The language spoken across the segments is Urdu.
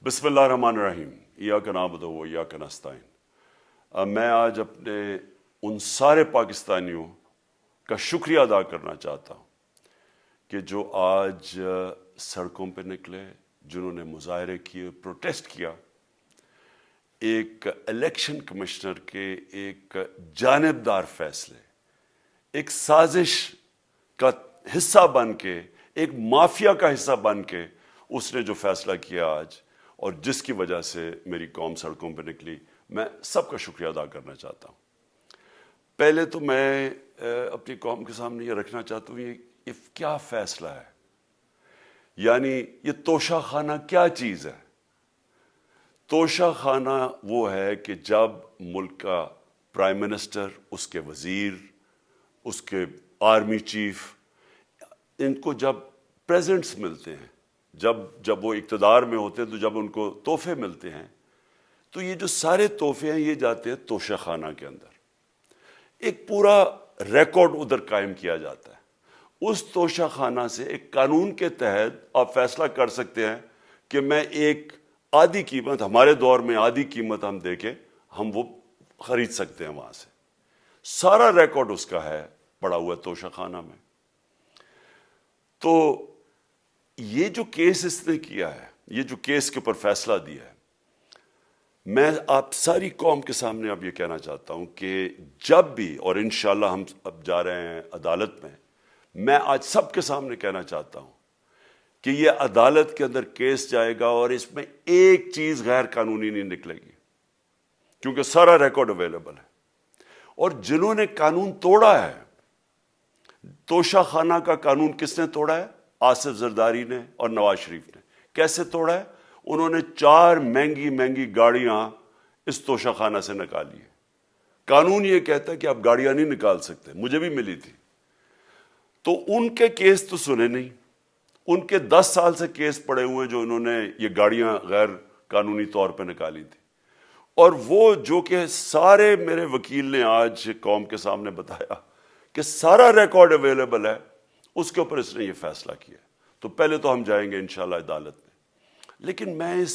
بسم اللہ الرحمن الرحیم ایاک نعبد و ایاک نستعین۔ میں آج اپنے ان سارے پاکستانیوں کا شکریہ ادا کرنا چاہتا ہوں کہ جو آج سڑکوں پہ نکلے، جنہوں نے مظاہرے کیے، پروٹیسٹ کیا، ایک الیکشن کمشنر کے ایک جانبدار فیصلے، ایک سازش کا حصہ بن کے، ایک مافیا کا حصہ بن کے اس نے جو فیصلہ کیا آج، اور جس کی وجہ سے میری قوم سڑکوں پہ نکلی، میں سب کا شکریہ ادا کرنا چاہتا ہوں۔ پہلے تو میں اپنی قوم کے سامنے یہ رکھنا چاہتا ہوں یہ کیا فیصلہ ہے، یعنی یہ توشہ خانہ کیا چیز ہے۔ توشہ خانہ وہ ہے کہ جب ملک کا پرائم منسٹر، اس کے وزیر، اس کے آرمی چیف، ان کو جب پریزنٹس ملتے ہیں، جب وہ اقتدار میں ہوتے ہیں، تو جب ان کو تحفے ملتے ہیں، تو یہ جو سارے تحفے ہیں یہ جاتے ہیں توشہ خانہ کے اندر۔ ایک پورا ریکارڈ ادھر قائم کیا جاتا ہے۔ اس توشہ خانہ سے ایک قانون کے تحت آپ فیصلہ کر سکتے ہیں کہ میں ایک آدھی قیمت، ہمارے دور میں آدھی قیمت ہم دے کے ہم وہ خرید سکتے ہیں وہاں سے۔ سارا ریکارڈ اس کا ہے پڑا ہوا توشہ خانہ میں۔ تو یہ جو کیس اس نے کیا ہے، یہ جو کیس کے اوپر فیصلہ دیا ہے، میں آپ ساری قوم کے سامنے اب یہ کہنا چاہتا ہوں کہ جب بھی، اور انشاءاللہ ہم اب جا رہے ہیں عدالت میں آج سب کے سامنے کہنا چاہتا ہوں کہ یہ عدالت کے اندر کیس جائے گا اور اس میں ایک چیز غیر قانونی نہیں نکلے گی، کیونکہ سارا ریکارڈ اویلیبل ہے۔ اور جنہوں نے قانون توڑا ہے، توشہ خانہ کا قانون کس نے توڑا ہے؟ آصف زرداری نے اور نواز شریف نے۔ کیسے توڑا ہے؟ انہوں نے 4 مہنگی گاڑیاں اس توشہ خانہ سے نکالی ہیں۔ قانون یہ کہتا ہے کہ آپ گاڑیاں نہیں نکال سکتے، مجھے بھی ملی تھی۔ تو ان کے کیس تو سنے نہیں، ان کے 10 سال سے کیس پڑے ہوئے ہیں جو انہوں نے یہ گاڑیاں غیر قانونی طور پہ نکالی تھی۔ اور وہ جو کہ سارے میرے وکیل نے آج قوم کے سامنے بتایا کہ سارا ریکارڈ اویلیبل ہے، اس کے اوپر اس نے یہ فیصلہ کیا۔ تو پہلے تو ہم جائیں گے انشاءاللہ عدالت میں، لیکن میں اس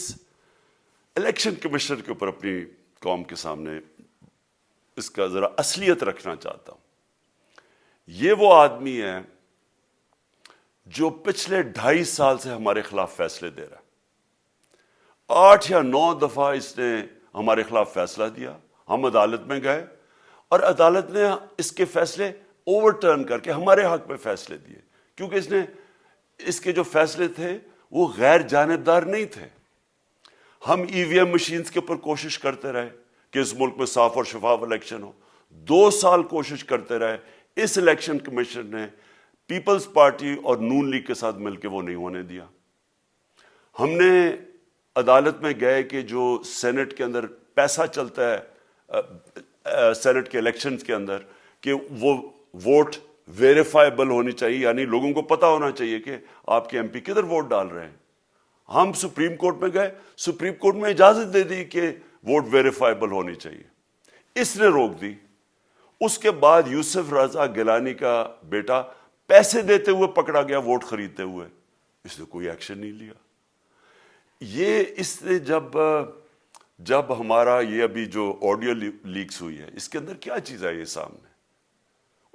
الیکشن کمشنر کے اوپر اپنی قوم کے سامنے اس کا ذرا اصلیت رکھنا چاہتا ہوں۔ یہ وہ آدمی ہے جو پچھلے 2.5 سال سے ہمارے خلاف فیصلے دے رہا ہے۔ 8 یا 9 دفعہ اس نے ہمارے خلاف فیصلہ دیا، ہم عدالت میں گئے اور عدالت نے اس کے فیصلے اوور ٹرن کر کے ہمارے حق میں فیصلے دیے، کیونکہ اس کے جو فیصلے تھے وہ غیر جانبدار نہیں تھے۔ ہم ای وی ایم مشینز کے اوپر کوشش کرتے رہے کہ اس ملک میں صاف اور شفاف الیکشن ہو، 2 سال کوشش کرتے رہے۔ اس الیکشن کمیشن نے پیپلز پارٹی اور نون لیگ کے ساتھ مل کے وہ نہیں ہونے دیا۔ ہم نے عدالت میں گئے کہ جو سینٹ کے اندر پیسہ چلتا ہے، سینٹ کے الیکشنز کے اندر، کہ وہ ووٹ ویریفائبل ہونی چاہیے، یعنی لوگوں کو پتہ ہونا چاہیے کہ آپ کے ایم پی کدھر ووٹ ڈال رہے ہیں۔ ہم سپریم کورٹ میں گئے، سپریم کورٹ میں اجازت دے دی کہ ووٹ ویریفائبل ہونی چاہیے، اس نے روک دی۔ اس کے بعد یوسف رضا گیلانی کا بیٹا پیسے دیتے ہوئے پکڑا گیا ووٹ خریدتے ہوئے، اس نے کوئی ایکشن نہیں لیا۔ یہ اس نے جب ہمارا یہ ابھی جو آڈیو لیکس ہوئی ہے، اس کے اندر کیا چیز آئی ہے سامنے؟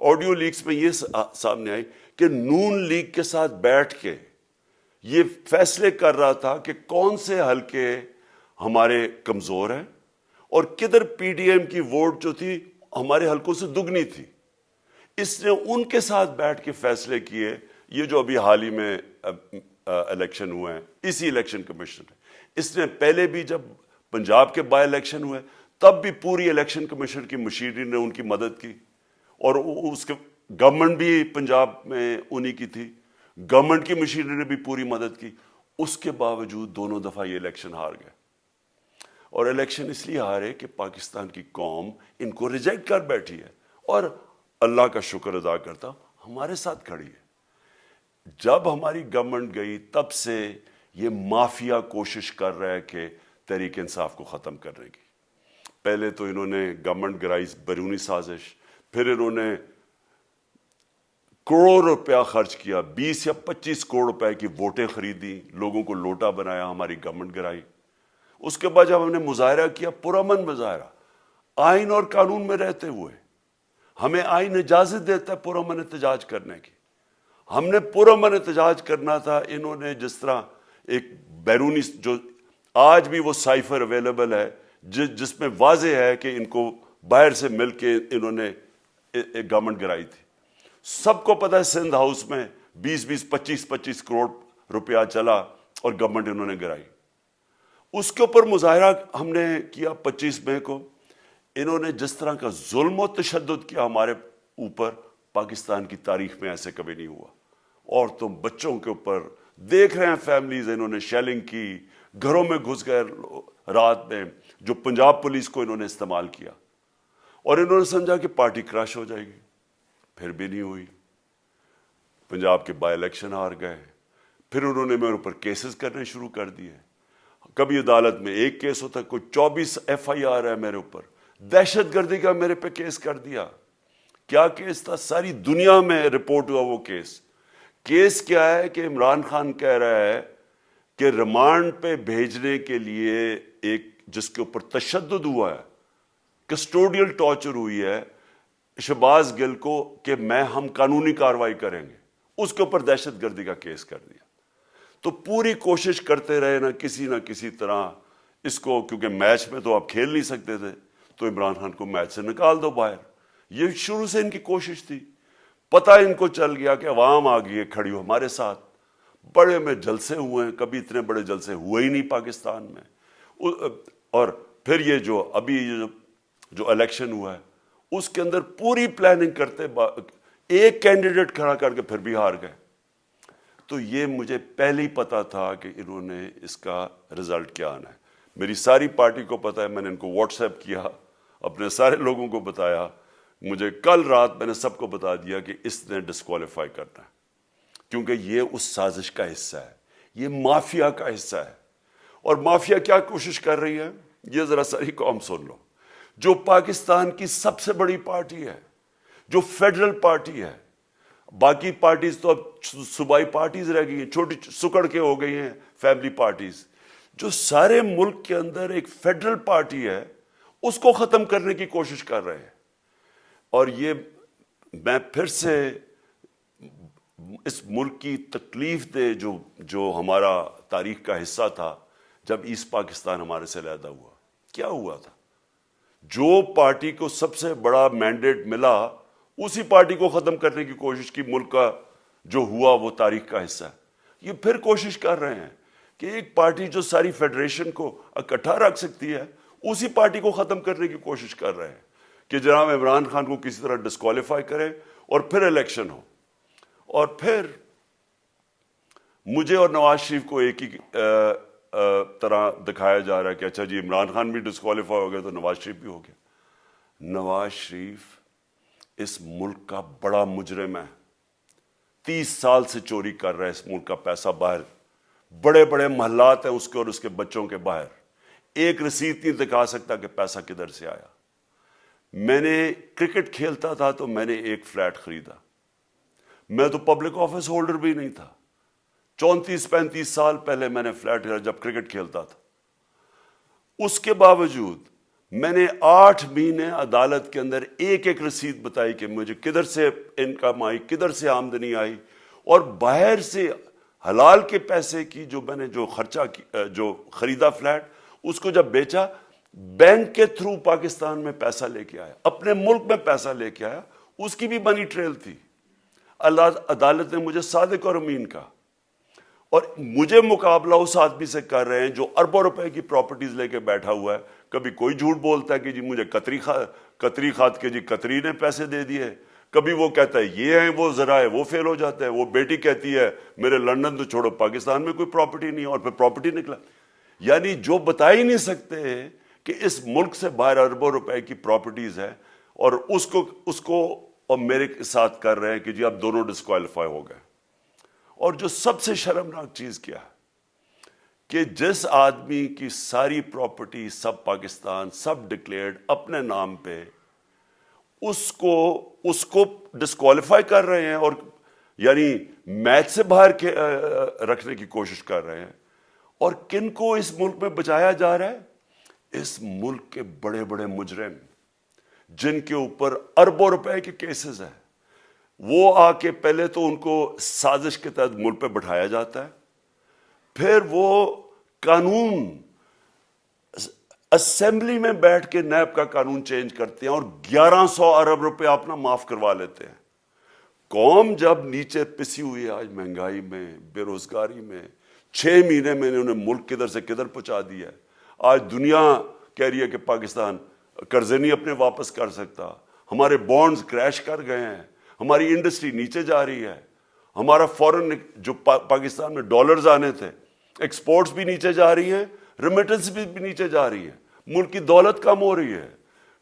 آڈیو لیکس میں یہ سامنے آئی کہ نون لیگ کے ساتھ بیٹھ کے یہ فیصلے کر رہا تھا کہ کون سے حلقے ہمارے کمزور ہیں اور کدھر پی ڈی ایم کی ووٹ جو تھی ہمارے حلقوں سے دگنی تھی۔ اس نے ان کے ساتھ بیٹھ کے فیصلے کیے۔ یہ جو ابھی حال ہی میں الیکشن ہوئے ہیں، اسی الیکشن کمیشن نے، اس نے پہلے بھی جب پنجاب کے بائی الیکشن ہوئے تب بھی پوری الیکشن کمیشن کی مشینری نے ان کی مدد کی، اور اس کے گورنمنٹ بھی پنجاب میں انہی کی تھی، گورنمنٹ کی مشینری نے بھی پوری مدد کی۔ اس کے باوجود دونوں دفعہ یہ الیکشن ہار گئے، اور الیکشن اس لیے ہارے کہ پاکستان کی قوم ان کو ریجیکٹ کر بیٹھی ہے، اور اللہ کا شکر ادا کرتا ہوں ہمارے ساتھ کھڑی ہے۔ جب ہماری گورنمنٹ گئی تب سے یہ مافیا کوشش کر رہا ہے کہ تحریک انصاف کو ختم کرنے کی۔ پہلے تو انہوں نے گورنمنٹ گرائی بیرونی سازش، پھر انہوں نے کروڑ روپیہ خرچ کیا، 20 یا 25 کروڑ روپے کی ووٹیں خریدی، لوگوں کو لوٹا بنایا، ہماری گورنمنٹ گرائی۔ اس کے بعد جب ہم نے مظاہرہ کیا، پرامن مظاہرہ، آئین اور قانون میں رہتے ہوئے، ہمیں آئین اجازت دیتا ہے پرامن احتجاج کرنے کی، ہم نے پرامن احتجاج کرنا تھا۔ انہوں نے جس طرح ایک بیرونی، جو آج بھی وہ سائفر اویلیبل ہے جس میں واضح ہے کہ ان کو باہر سے مل کے انہوں نے ایک گورنمنٹ گرائی تھی، سب کو پتہ ہے سندھ ہاؤس میں 25 کروڑ روپیہ چلا اور گورنمنٹ انہوں نے گرائی۔ اس کے اوپر مظاہرہ ہم نے کیا 25 مئی کو۔ انہوں نے جس طرح کا ظلم و تشدد کیا ہمارے اوپر، پاکستان کی تاریخ میں ایسے کبھی نہیں ہوا۔ عورتوں بچوں کے اوپر دیکھ رہے ہیں فیملیز، انہوں نے شیلنگ کی، گھروں میں گھس گئے رات میں، جو پنجاب پولیس کو انہوں نے استعمال کیا، اور انہوں نے سمجھا کہ پارٹی کراش ہو جائے گی، پھر بھی نہیں ہوئی۔ پنجاب کے بائی الیکشن ہار گئے، پھر انہوں نے میرے اوپر کیسز کرنے شروع کر دیے۔ کبھی عدالت میں ایک کیس ہوتا، کوئی 24 FIR ہے میرے اوپر، دہشت گردی کا میرے پہ کیس کر دیا۔ کیا کیس تھا؟ ساری دنیا میں رپورٹ ہوا وہ کیس۔ کیس کیا ہے کہ عمران خان کہہ رہا ہے کہ ریمانڈ پہ بھیجنے کے لیے ایک جس کے اوپر تشدد ہوا ہے، کسٹوڈیل ٹارچر ہوئی ہے شہباز گل کو، کہ ہم قانونی کارروائی کریں گے، اس کے اوپر دہشت گردی کا کیس کر دیا۔ تو پوری کوشش کرتے رہے نہ کسی طرح اس کو، کیونکہ میچ میں تو آپ کھیل نہیں سکتے تھے، تو عمران خان کو میچ سے نکال دو باہر۔ یہ شروع سے ان کی کوشش تھی۔ پتہ ان کو چل گیا کہ عوام آ گئی ہے کھڑی ہو ہمارے ساتھ، بڑے میں جلسے ہوئے ہیں، کبھی اتنے بڑے جلسے ہوئے ہی نہیں پاکستان میں۔ اور پھر یہ جو ابھی جو الیکشن ہوا ہے، اس کے اندر پوری پلاننگ کرتے، ایک کینڈیڈیٹ کھڑا کر کے پھر بھی ہار گئے۔ تو یہ مجھے پہلے ہی پتا تھا کہ انہوں نے اس کا رزلٹ کیا آنا ہے۔ میری ساری پارٹی کو پتا ہے، میں نے ان کو واٹس ایپ کیا، اپنے سارے لوگوں کو بتایا، مجھے کل رات میں نے سب کو بتا دیا کہ اس نے ڈسکوالیفائی کرنا ہے، کیونکہ یہ اس سازش کا حصہ ہے، یہ مافیا کا حصہ ہے۔ اور مافیا کیا کوشش کر رہی ہے، یہ ذرا ساری قوم سن لو۔ جو پاکستان کی سب سے بڑی پارٹی ہے، جو فیڈرل پارٹی ہے، باقی پارٹیز تو اب صوبائی پارٹیز رہ گئی ہیں، چھوٹی سکڑ کے ہو گئی ہیں فیملی پارٹیز، جو سارے ملک کے اندر ایک فیڈرل پارٹی ہے، اس کو ختم کرنے کی کوشش کر رہے ہیں۔ اور یہ میں پھر سے اس ملک کی تکلیف دے جو ہمارا تاریخ کا حصہ تھا، جب ایسٹ پاکستان ہمارے سے علیحدہ ہوا، کیا ہوا تھا؟ جو پارٹی کو سب سے بڑا مینڈیٹ ملا، اسی پارٹی کو ختم کرنے کی کوشش کی۔ ملک کا جو ہوا وہ تاریخ کا حصہ ہے۔ یہ پھر کوشش کر رہے ہیں کہ ایک پارٹی جو ساری فیڈریشن کو اکٹھا رکھ سکتی ہے، اسی پارٹی کو ختم کرنے کی کوشش کر رہے ہیں کہ جناب عمران خان کو کسی طرح ڈسکوالیفائی کرے اور پھر الیکشن ہو۔ اور پھر مجھے اور نواز شریف کو ایک ہی طرح دکھایا جا رہا ہے کہ اچھا جی عمران خان بھی ڈسکوالیفائی ہو گیا تو نواز شریف بھی ہو گیا۔ نواز شریف اس ملک کا بڑا مجرم ہے، 30 سال سے چوری کر رہا ہے اس ملک کا پیسہ باہر، بڑے بڑے محلات ہیں اس کے اور اس کے بچوں کے باہر، ایک رسید نہیں دکھا سکتا کہ پیسہ کدھر سے آیا۔ میں نے کرکٹ کھیلتا تھا تو میں نے ایک فلیٹ خریدا، میں تو پبلک آفس ہولڈر بھی نہیں تھا، 34-35 سال پہلے میں نے فلیٹ خریدا جب کرکٹ کھیلتا تھا۔ اس کے باوجود میں نے 8 مہینے عدالت کے اندر ایک ایک رسید بتائی کہ مجھے کدھر سے انکم آئی، کدھر سے آمدنی آئی، اور باہر سے حلال کے پیسے کی جو میں نے جو خرچہ جو خریدا فلیٹ، اس کو جب بیچا، بینک کے تھرو پاکستان میں پیسہ لے کے آیا، اپنے ملک میں پیسہ لے کے آیا، اس کی بھی منی ٹریل تھی۔ عدالت نے مجھے صادق اور امین کہا، اور مجھے مقابلہ اس آدمی سے کر رہے ہیں جو اربوں روپے کی پراپرٹیز لے کے بیٹھا ہوا ہے۔ کبھی کوئی جھوٹ بولتا ہے کہ جی مجھے قطری کھاد کے جی قطری نے پیسے دے دیے، کبھی وہ کہتا ہے یہ ہیں وہ ذرائع، وہ فیل ہو جاتے ہیں۔ وہ بیٹی کہتی ہے میرے لندن تو چھوڑو پاکستان میں کوئی پراپرٹی نہیں ہے، اور پھر پراپرٹی نکلا۔ یعنی جو بتا ہی نہیں سکتے کہ اس ملک سے باہر اربوں روپے کی پراپرٹیز ہے، اور اس کو اور میرے ساتھ کر رہے ہیں کہ جی اب دونوں ڈسکوالیفائی ہو گئے۔ اور جو سب سے شرمناک چیز کیا ہے کہ جس آدمی کی ساری پراپرٹی سب پاکستان سب ڈکلیئرڈ اپنے نام پہ، اس کو ڈسکوالیفائی کر رہے ہیں، اور یعنی میچ سے باہر رکھنے کی کوشش کر رہے ہیں۔ اور کن کو اس ملک میں بچایا جا رہا ہے؟ اس ملک کے بڑے بڑے مجرم جن کے اوپر اربوں روپے کے کیسز ہیں، وہ آ کے پہلے تو ان کو سازش کے تحت ملک پہ بٹھایا جاتا ہے، پھر وہ قانون اسمبلی میں بیٹھ کے نیب کا قانون چینج کرتے ہیں اور 1100 ارب روپے اپنا معاف کروا لیتے ہیں۔ قوم جب نیچے پسی ہوئی ہے آج مہنگائی میں، بے روزگاری میں، 6 مہینے میں انہوں نے ملک کدھر سے کدھر پہنچا دیا ہے۔ آج دنیا کہہ رہی ہے کہ پاکستان قرضے نہیں اپنے واپس کر سکتا، ہمارے بانڈز کریش کر گئے ہیں، ہماری انڈسٹری نیچے جا رہی ہے، ہمارا فورن جو پاکستان میں ڈالرز آنے تھے ایکسپورٹس بھی نیچے جا رہی ہیں، ریمیٹنس بھی نیچے جا رہی ہے، ملک کی دولت کم ہو رہی ہے،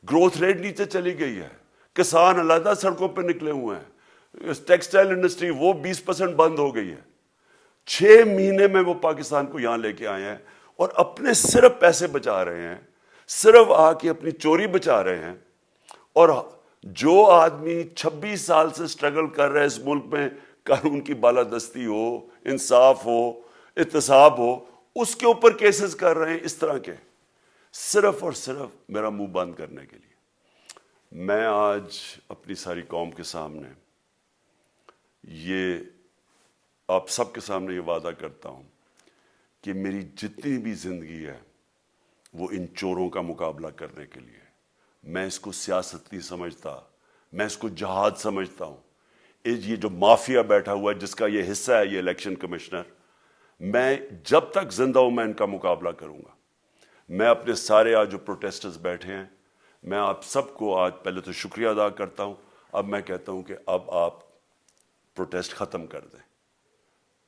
گروتھ ریٹ نیچے چلی گئی ہے، کسان علیحدہ سڑکوں پہ نکلے ہوئے ہیں، ٹیکسٹائل انڈسٹری وہ 20% بند ہو گئی ہے۔ 6 مہینے میں وہ پاکستان کو یہاں لے کے آئے ہیں اور اپنے صرف پیسے بچا رہے ہیں، صرف آ کے اپنی چوری بچا رہے ہیں۔ اور جو آدمی 26 سال سے سٹرگل کر رہے ہیں اس ملک میں، قانون کی بالادستی ہو، انصاف ہو، احتساب ہو، اس کے اوپر کیسز کر رہے ہیں اس طرح کے، صرف اور صرف میرا منہ بند کرنے کے لیے۔ میں آج اپنی ساری قوم کے سامنے یہ آپ سب کے سامنے یہ وعدہ کرتا ہوں کہ میری جتنی بھی زندگی ہے وہ ان چوروں کا مقابلہ کرنے کے لیے۔ میں اس کو سیاست نہیں سمجھتا، میں اس کو جہاد سمجھتا ہوں۔ یہ جو مافیا بیٹھا ہوا ہے جس کا یہ حصہ ہے یہ الیکشن کمشنر، میں جب تک زندہ ہوں میں ان کا مقابلہ کروں گا۔ میں اپنے سارے آج جو پروٹیسٹرز بیٹھے ہیں، میں آپ سب کو آج پہلے تو شکریہ ادا کرتا ہوں۔ اب میں کہتا ہوں کہ اب آپ پروٹیسٹ ختم کر دیں،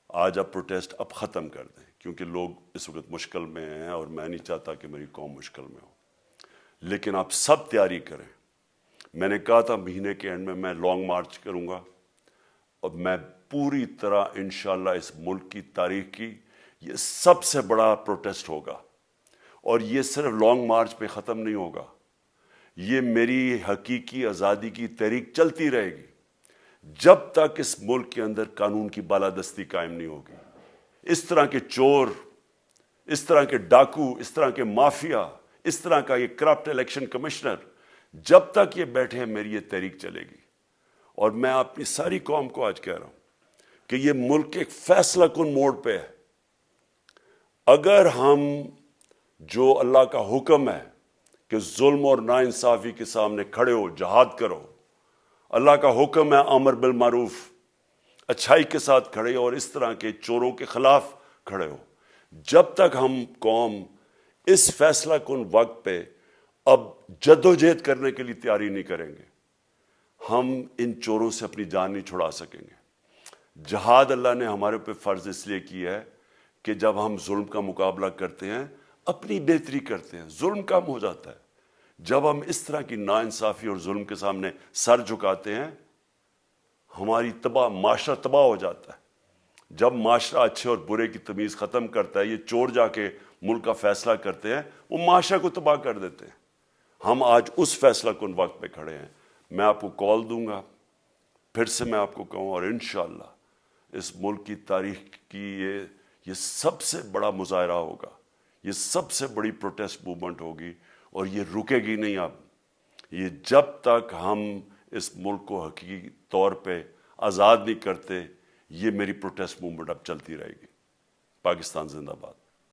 آج آپ پروٹیسٹ اب ختم کر دیں، کیونکہ لوگ اس وقت مشکل میں ہیں اور میں نہیں چاہتا کہ میری قوم مشکل میں ہو۔ لیکن آپ سب تیاری کریں۔ میں نے کہا تھا مہینے کے اینڈ میں لانگ مارچ کروں گا، اور میں پوری طرح انشاءاللہ اس ملک کی تاریخ کی یہ سب سے بڑا پروٹیسٹ ہوگا، اور یہ صرف لانگ مارچ پہ ختم نہیں ہوگا، یہ میری حقیقی آزادی کی تحریک چلتی رہے گی جب تک اس ملک کے اندر قانون کی بالادستی قائم نہیں ہوگی۔ اس طرح کے چور، اس طرح کے ڈاکو، اس طرح کے مافیا، اس طرح کا یہ کرپٹ الیکشن کمشنر جب تک یہ بیٹھے ہیں میری یہ تحریک چلے گی۔ اور میں اپنی ساری قوم کو آج کہہ رہا ہوں کہ یہ ملک ایک فیصلہ کن موڑ پہ ہے۔ اگر ہم جو اللہ کا حکم ہے کہ ظلم اور ناانصافی کے سامنے کھڑے ہو، جہاد کرو، اللہ کا حکم ہے امر بالمعروف، اچھائی کے ساتھ کھڑے ہو اور اس طرح کے چوروں کے خلاف کھڑے ہو، جب تک ہم قوم اس فیصلہ کن وقت پہ اب جدوجہد کرنے کے لیے تیاری نہیں کریں گے، ہم ان چوروں سے اپنی جان نہیں چھڑا سکیں گے۔ جہاد اللہ نے ہمارے پہ فرض اس لیے کیا ہے کہ جب ہم ظلم کا مقابلہ کرتے ہیں اپنی بہتری کرتے ہیں، ظلم کم ہو جاتا ہے۔ جب ہم اس طرح کی ناانصافی اور ظلم کے سامنے سر جھکاتے ہیں ہماری معاشرہ تباہ ہو جاتا ہے۔ جب معاشرہ اچھے اور برے کی تمیز ختم کرتا ہے، یہ چور جا کے ملک کا فیصلہ کرتے ہیں، وہ معاشرہ کو تباہ کر دیتے ہیں۔ ہم آج اس فیصلہ کن وقت پہ کھڑے ہیں۔ میں آپ کو کال دوں گا، پھر سے میں آپ کو کہوں، اور انشاءاللہ اس ملک کی تاریخ کی یہ سب سے بڑا مظاہرہ ہوگا، یہ سب سے بڑی پروٹیسٹ موومنٹ ہوگی، اور یہ رکے گی نہیں اب۔ یہ جب تک ہم اس ملک کو حقیقی طور پہ آزاد نہیں کرتے، یہ میری پروٹیسٹ موومنٹ اب چلتی رہے گی۔ پاکستان زندہ باد۔